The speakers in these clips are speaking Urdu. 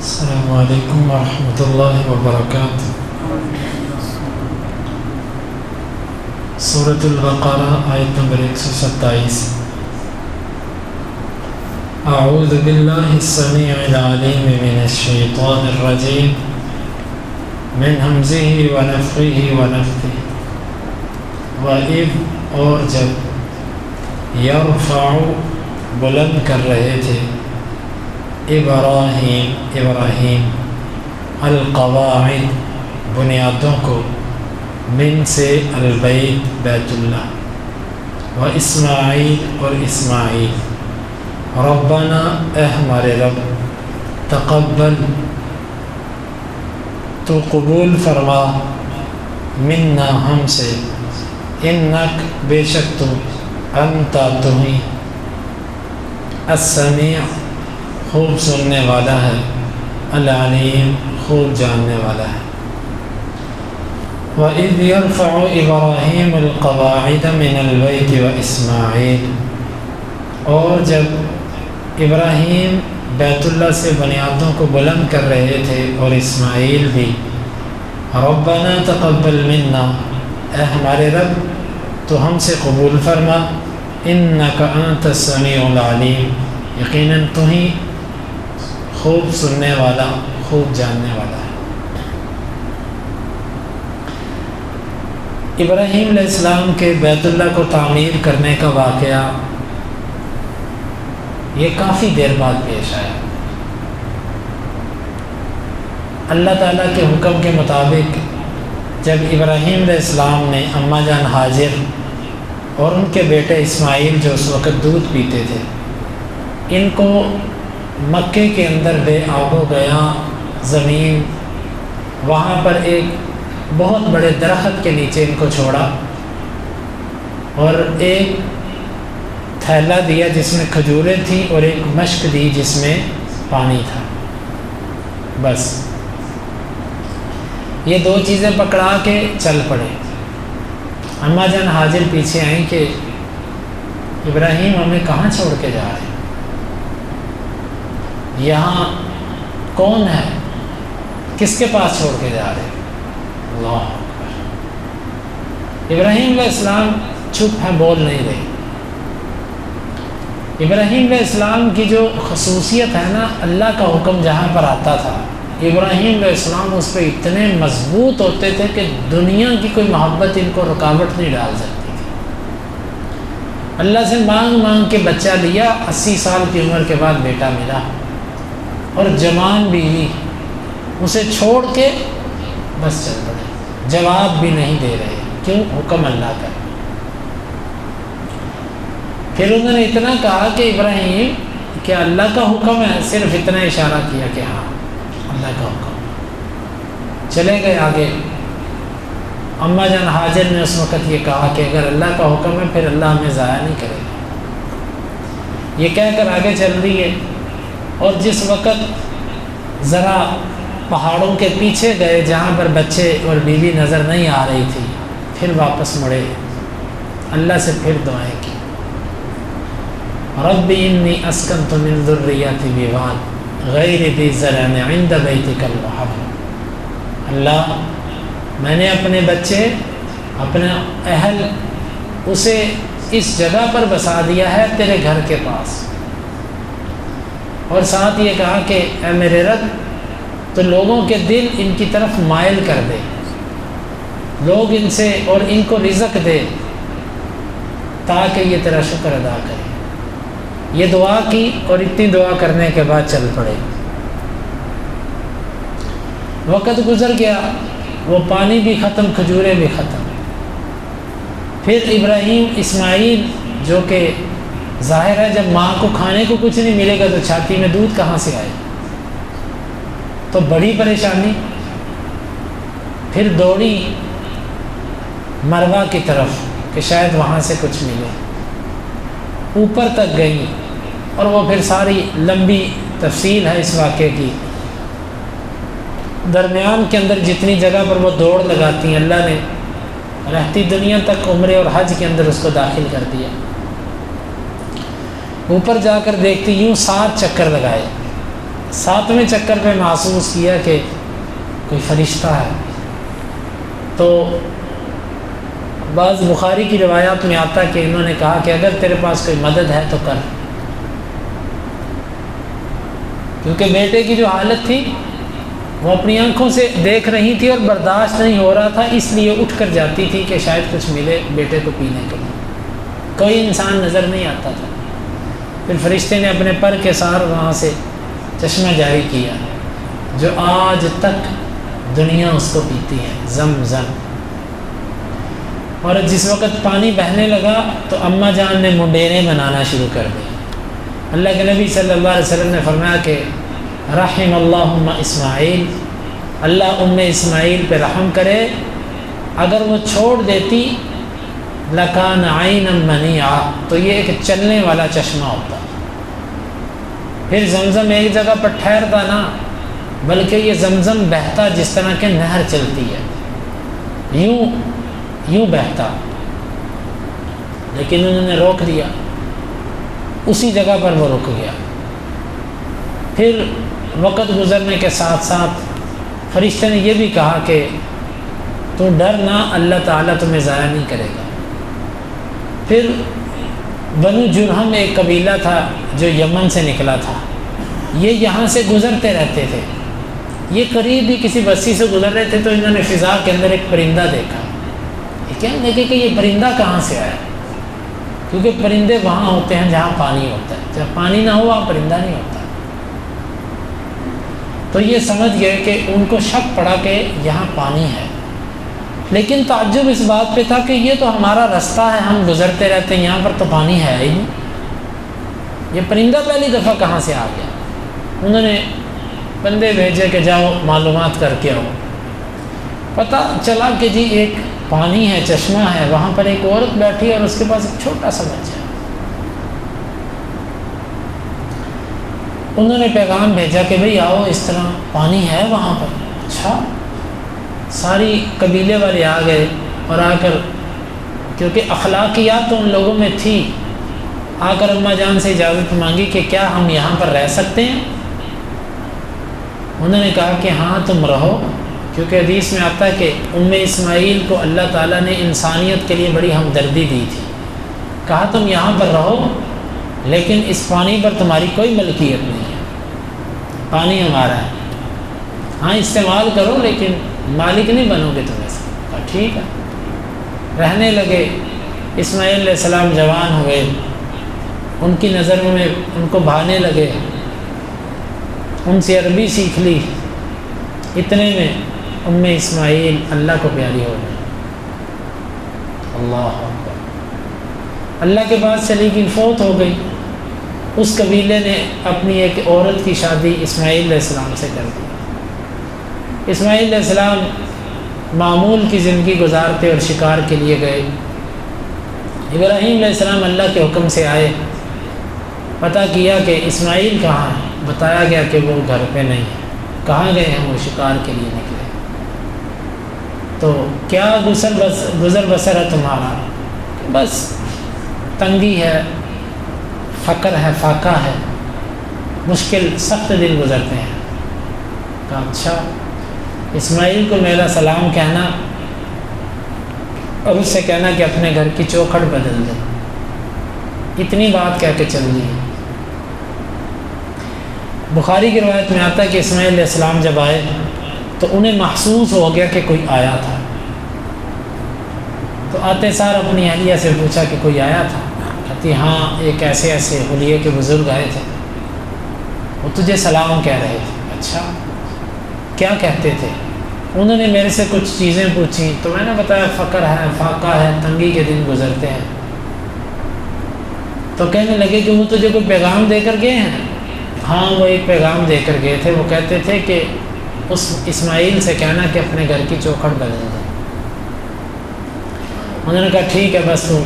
السلام علیکم ورحمۃ اللہ وبرکاتہ۔ سورۃ البقرہ آیت نمبر 127۔ اعوذ باللہ السمیع العلیم من الشیطان الرجیم من ہمزہ ونفخہ ونفثہ۔ وَإِذْ اور جب یرفع بلند کر رہے تھے ابراہیم القواعد بنیادوں کو من سے البیت بیت اللہ و اسماعیل اور اسماعیل ربنا اے ہمارے رب تقبل تو قبول فرما منا ہم سے انک بے شک تو انتا تمہیں السمیع خوب سننے والا ہے العلیم خوب جاننے والا ہے۔ وَإِذْ يَرْفَعُ إِبْرَاهِيمُ الْقَوَاعِدَ مِنَ الْبَيْتِ وَإِسْمَاعِيلُ اور جب ابراہیم بیت اللہ سے بنیادوں کو بلند کر رہے تھے اور اسماعیل بھی، ربنا تقبل منا اے ہمارے رب تو ہم سے قبول فرما انک انت السمیع العلیم یقیناً تو ہی خوب سننے والا خوب جاننے والا ہے۔ ابراہیم علیہ السلام کے بیت اللہ کو تعمیر کرنے کا واقعہ یہ کافی دیر بعد پیش آیا۔ اللہ تعالیٰ کے حکم کے مطابق جب ابراہیم علیہ السلام نے اماں جان ہاجر اور ان کے بیٹے اسماعیل جو اس وقت دودھ پیتے تھے ان کو مکے کے اندر بے آب و گیا زمین وہاں پر ایک بہت بڑے درخت کے نیچے ان کو چھوڑا اور ایک تھیلا دیا جس میں کھجوریں تھیں اور ایک مشک دی جس میں پانی تھا، بس یہ دو چیزیں پکڑا کے چل پڑے۔ اماں جان حاجر پیچھے آئیں کہ ابراہیم ہمیں کہاں چھوڑ کے جا رہے ہیں، یہاں کون ہے، کس کے پاس چھوڑ کے جا رہے ہیں؟ اللہ اکبر۔ ابراہیم علیہ السلام چپ ہے، بول نہیں رہے۔ ابراہیم علیہ السلام کی جو خصوصیت ہے نا، اللہ کا حکم جہاں پر آتا تھا ابراہیم علیہ السلام اس پہ اتنے مضبوط ہوتے تھے کہ دنیا کی کوئی محبت ان کو رکاوٹ نہیں ڈال سکتی تھی۔ اللہ سے مانگ مانگ کے بچہ لیا، 80 سال کی عمر کے بعد بیٹا ملا اور جوان بیوی، اسے چھوڑ کے بس چل پڑے، جواب بھی نہیں دے رہے، کیوں؟ حکم اللہ کا۔ پھر انہوں نے اتنا کہا کہ ابراہیم کیا اللہ کا حکم ہے؟ صرف اتنا اشارہ کیا کہ ہاں اللہ کا حکم۔ چلے گئے آگے۔ اماں جان حاجر نے اس وقت یہ کہا کہ اگر اللہ کا حکم ہے پھر اللہ ہمیں ضائع نہیں کرے گا، یہ کہہ کر آگے چل رہی ہے۔ اور جس وقت ذرا پہاڑوں کے پیچھے گئے جہاں پر بچے اور بیوی نظر نہیں آ رہی تھی، پھر واپس مڑے، اللہ سے پھر دعائیں کی، رب انی اسکنت من ذریتی بواد غیر ذی زرع عند بیتک المحرم۔ اللہ میں نے اپنے بچے، اپنا اہل اسے اس جگہ پر بسا دیا ہے تیرے گھر کے پاس، اور ساتھ یہ کہا کہ اے میرے رب تو لوگوں کے دل ان کی طرف مائل کر دے، لوگ ان سے اور ان کو رزق دے تاکہ یہ تیرا شکر ادا کرے۔ یہ دعا کی اور اتنی دعا کرنے کے بعد چل پڑے۔ وقت گزر گیا، وہ پانی بھی ختم، کھجوریں بھی ختم۔ پھر ابراہیم اسماعیل جو کہ ظاہر ہے جب ماں کو کھانے کو کچھ نہیں ملے گا تو چھاتی میں دودھ کہاں سے آئے، تو بڑی پریشانی۔ پھر دوڑی مروا کی طرف کہ شاید وہاں سے کچھ ملے، اوپر تک گئی، اور وہ پھر ساری لمبی تفصیل ہے اس واقعے کی۔ درمیان کے اندر جتنی جگہ پر وہ دوڑ لگاتی ہیں اللہ نے رہتی دنیا تک عمرے اور حج کے اندر اس کو داخل کر دیا۔ اوپر جا کر دیکھتی یوں 7 چکر لگائے، 7ویں چکر پہ محسوس کیا کہ کوئی فرشتہ ہے۔ تو بعض بخاری کی روایات میں آتا کہ انہوں نے کہا کہ اگر تیرے پاس کوئی مدد ہے تو کر، کیونکہ بیٹے کی جو حالت تھی وہ اپنی آنکھوں سے دیکھ رہی تھی اور برداشت نہیں ہو رہا تھا، اس لیے اٹھ کر جاتی تھی کہ شاید کچھ ملے بیٹے کو پینے کے لیے۔ کوئی انسان نظر نہیں آتا تھا۔ پھر فرشتے نے اپنے پر کے سار وہاں سے چشمہ جاری کیا جو آج تک دنیا اس کو پیتی ہے، زمزم۔ اور جس وقت پانی بہنے لگا تو اماں جان نے منڈیریں بنانا شروع کر دی۔ اللہ کے نبی صلی اللہ علیہ وسلم نے فرمایا کہ رحم اللہم اسماعیل، اللہ اسماعیل پہ رحم کرے، اگر وہ چھوڑ دیتی لکان عینا منیعا تو یہ ایک چلنے والا چشمہ ہوتا، پھر زمزم ایک جگہ پر ٹھہرتا نہ، بلکہ یہ زمزم بہتا جس طرح کہ نہر چلتی ہے، یوں بہتا، لیکن انہوں نے روک دیا، اسی جگہ پر وہ رک گیا۔ پھر وقت گزرنے کے ساتھ ساتھ فرشتے نے یہ بھی کہا کہ تو ڈر نہ، اللہ تعالیٰ تمہیں ضائع نہیں کرے گا۔ پھر بنو جرہم ایک قبیلہ تھا جو یمن سے نکلا تھا، یہ یہاں سے گزرتے رہتے تھے، یہ قریب ہی کسی بستی سے گزر رہے تھے تو انہوں نے فضا کے اندر ایک پرندہ دیکھا۔ یہ کہنے لگے کہ یہ پرندہ کہاں سے آیا، کیونکہ پرندے وہاں ہوتے ہیں جہاں پانی ہوتا ہے، جب پانی نہ ہو وہاں پرندہ نہیں ہوتا۔ تو یہ سمجھ گئے کہ ان کو شک پڑا کہ یہاں پانی ہے، لیکن تعجب اس بات پہ تھا کہ یہ تو ہمارا رستہ ہے، ہم گزرتے رہتے ہیں، یہاں پر تو پانی ہے ہی نہیں، یہ پرندہ پہلی دفعہ کہاں سے آ گیا۔ انہوں نے بندے بھیجے کہ جاؤ معلومات کر کے آؤ۔ پتہ چلا کہ جی ایک پانی ہے، چشمہ ہے، وہاں پر ایک عورت بیٹھی اور اس کے پاس ایک چھوٹا سا بچہ ہے۔ انہوں نے پیغام بھیجا کہ بھئی آؤ، اس طرح پانی ہے وہاں پر۔ اچھا، ساری قبیلے والے آ گئے اور آ کر، کیونکہ اخلاقیات تو ان لوگوں میں تھی، آ کر اماں جان سے اجازت مانگی کہ کیا ہم یہاں پر رہ سکتے ہیں۔ انہوں نے کہا کہ ہاں تم رہو، کیونکہ حدیث میں آتا ہے کہ اسماعیل کو اللہ تعالیٰ نے انسانیت کے لیے بڑی ہمدردی دی تھی، کہا تم یہاں پر رہو لیکن اس پانی پر تمہاری کوئی ملکیت نہیں ہے، پانی ہمارا ہے، ہاں استعمال کرو لیکن مالک نہیں بنو گے تم ایسا۔ کہا ٹھیک ہے، رہنے لگے۔ اسماعیل علیہ السلام جوان ہوئے، ان کی نظروں میں ان کو بھانے لگے، ان سے عربی سیکھ لی، اتنے میں اسماعیل اللہ کو پیاری ہو گئی۔ اللہ اکبر، اللہ کے پاس چلی گئی، فوت ہو گئی۔ اس قبیلے نے اپنی ایک عورت کی شادی اسماعیل علیہ السلام سے کر دی۔ اسماعیل علیہ السلام معمول کی زندگی گزارتے اور شکار کے لیے گئے۔ ابراہیم علیہ السلام اللہ کے حکم سے آئے، پتہ کیا کہ اسماعیل کہاں ہے، بتایا گیا کہ وہ گھر پہ نہیں ہے۔ کہاں گئے ہیں؟ وہ شکار کے لیے نکلے۔ تو کیا گزر بسر ہے تمہارا؟ بس تنگی ہے، فقر ہے، فاقہ ہے، مشکل سخت دن گزرتے ہیں۔ کہا اچھا، اسماعیل کو میرا سلام کہنا اور اس سے کہنا کہ اپنے گھر کی چوکھٹ بدل دے۔ اتنی بات کہہ کے چل دی۔ بخاری کی روایت میں آتا ہے کہ اسماعیل علیہ السلام جب آئے تو انہیں محسوس ہو گیا کہ کوئی آیا تھا، تو آتے سار اپنی اہلیہ سے پوچھا کہ کوئی آیا تھا؟ کہتی ہاں، ایک ایسے حلیے کے بزرگ آئے تھے، وہ تجھے سلام کہہ رہے تھے۔ اچھا، کیا کہتے تھے؟ انہوں نے میرے سے کچھ چیزیں پوچھی تو میں نے بتایا فقر ہے، فاقہ ہے، تنگی کے دن گزرتے ہیں۔ تو کہنے لگے کہ وہ تجھے کوئی پیغام دے کر گئے ہیں؟ ہاں، وہ ایک پیغام دے کر گئے تھے، وہ کہتے تھے کہ اس اسماعیل سے کہنا کہ اپنے گھر کی چوکھٹ بدل دے۔ انہوں نے کہا ٹھیک ہے، بس تو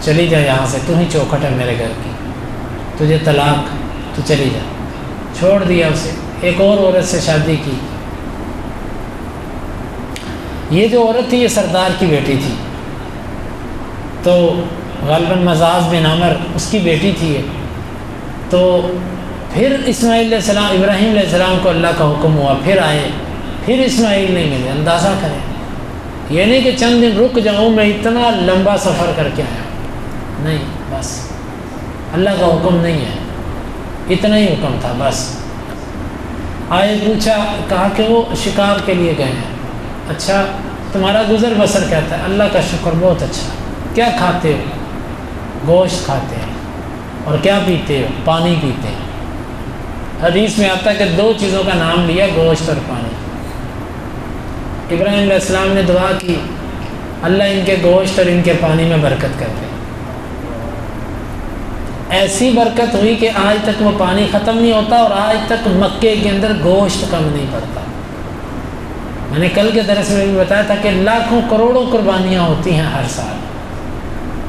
چلی جا یہاں سے، تو ہی چوکھٹ ہے میرے گھر کی، تجھے طلاق، تو چلی جا۔ چھوڑ دیا اسے، ایک اور عورت سے شادی کی۔ یہ جو عورت تھی یہ سردار کی بیٹی تھی، تو غالباً مزاز بن عمر اس کی بیٹی تھی یہ۔ تو پھر اسماعیل علیہ السلام ابراہیم علیہ السلام کو اللہ کا حکم ہوا، پھر آئے، پھر اسماعیل نہیں ملے۔ اندازہ کریں، یہ نہیں کہ چند دن رک جاؤں، میں اتنا لمبا سفر کر کے آیا، نہیں، بس اللہ کا حکم نہیں ہے، اتنا ہی حکم تھا بس۔ آئے، پوچھا، کہا کہ وہ شکار کے لیے گئے ہیں۔ اچھا، تمہارا گزر بسر کہتا ہے؟ اللہ کا شکر، بہت اچھا۔ کیا کھاتے ہو؟ گوشت کھاتے ہیں۔ اور کیا پیتے ہو؟ پانی پیتے ہیں۔ حدیث میں آتا ہے کہ دو چیزوں کا نام لیا، گوشت اور پانی۔ ابراہیم علیہ السلام نے دعا کی، اللہ ان کے گوشت اور ان کے پانی میں برکت کر دے۔ ایسی برکت ہوئی کہ آج تک وہ پانی ختم نہیں ہوتا، اور آج تک مکے کے اندر گوشت کم نہیں پڑتا۔ میں نے کل کے درس میں بھی بتایا تھا کہ لاکھوں کروڑوں قربانیاں ہوتی ہیں ہر سال،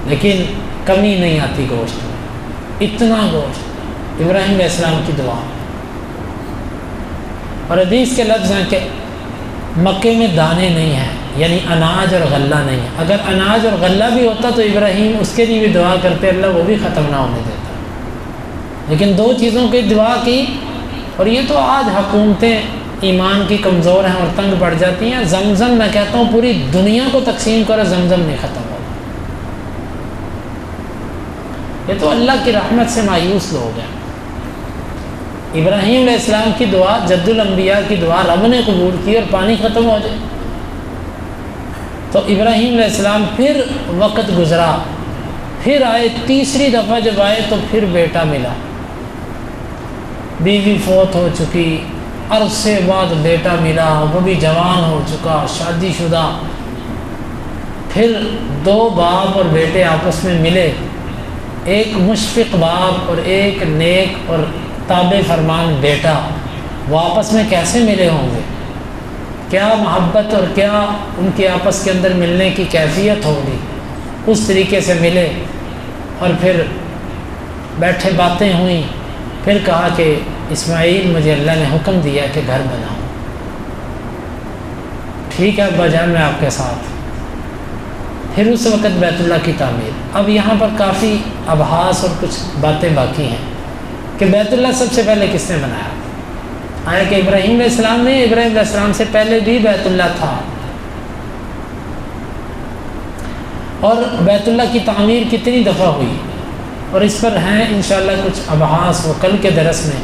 لیکن کمی نہیں آتی گوشت میں، اتنا گوشت۔ ابراہیم علیہ السلام کی دعا۔ اور حدیث کے لفظ ہیں کہ مکے میں دانے نہیں ہیں، یعنی اناج اور غلہ نہیں ہے۔ اگر اناج اور غلہ بھی ہوتا تو ابراہیم اس کے لیے بھی دعا کرتے، اللہ وہ بھی ختم نہ ہونے دیتا، لیکن دو چیزوں کی دعا کی۔ اور یہ تو آج حکومتیں ایمان کی کمزور ہیں اور تنگ پڑ جاتی ہیں۔ زمزم میں کہتا ہوں پوری دنیا کو تقسیم کرو، زمزم نہیں ختم ہوگا۔ یہ تو اللہ کی رحمت سے مایوس لوگ ہیں۔ ابراہیم علیہ السلام کی دعا، جد الانبیاء کی دعا، رب نے قبول کی اور پانی ختم ہو جائے۔ تو ابراہیم علیہ السلام پھر وقت گزرا، پھر آئے، تیسری دفعہ جب آئے تو پھر بیٹا ملا۔ بیوی فوت ہو چکی، عرصے بعد بیٹا ملا، وہ بھی جوان ہو چکا، شادی شدہ۔ پھر دو باپ اور بیٹے آپس میں ملے، ایک مشفق باپ اور ایک نیک اور تابع فرمان بیٹا، وہ آپس میں کیسے ملے ہوں گے؟ کیا محبت اور کیا ان کے آپس کے اندر ملنے کی کیفیت ہوگی؟ اس طریقے سے ملے، اور پھر بیٹھے، باتیں ہوئیں، پھر کہا کہ اسماعیل، مجھے اللہ نے حکم دیا کہ گھر بناؤ۔ ٹھیک ہے ابا جان، میں آپ کے ساتھ۔ پھر اس وقت بیت اللہ کی تعمیر۔ اب یہاں پر کافی ابحاث اور کچھ باتیں باقی ہیں کہ بیت اللہ سب سے پہلے کس نے بنایا؟ آیا کہ ابراہیم علیہ السلام نے؟ ابراہیم علیہ السلام سے پہلے بھی بیت اللہ تھا، اور بیت اللہ کی تعمیر کتنی دفعہ ہوئی، اور اس پر ہیں انشاءاللہ کچھ ابحاث، وہ کل کے درس میں۔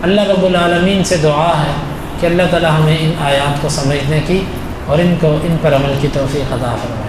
اللہ رب العالمین سے دعا ہے کہ اللہ تعالی ہمیں ان آیات کو سمجھنے کی اور ان پر عمل کی توفیق عطا فرمائے۔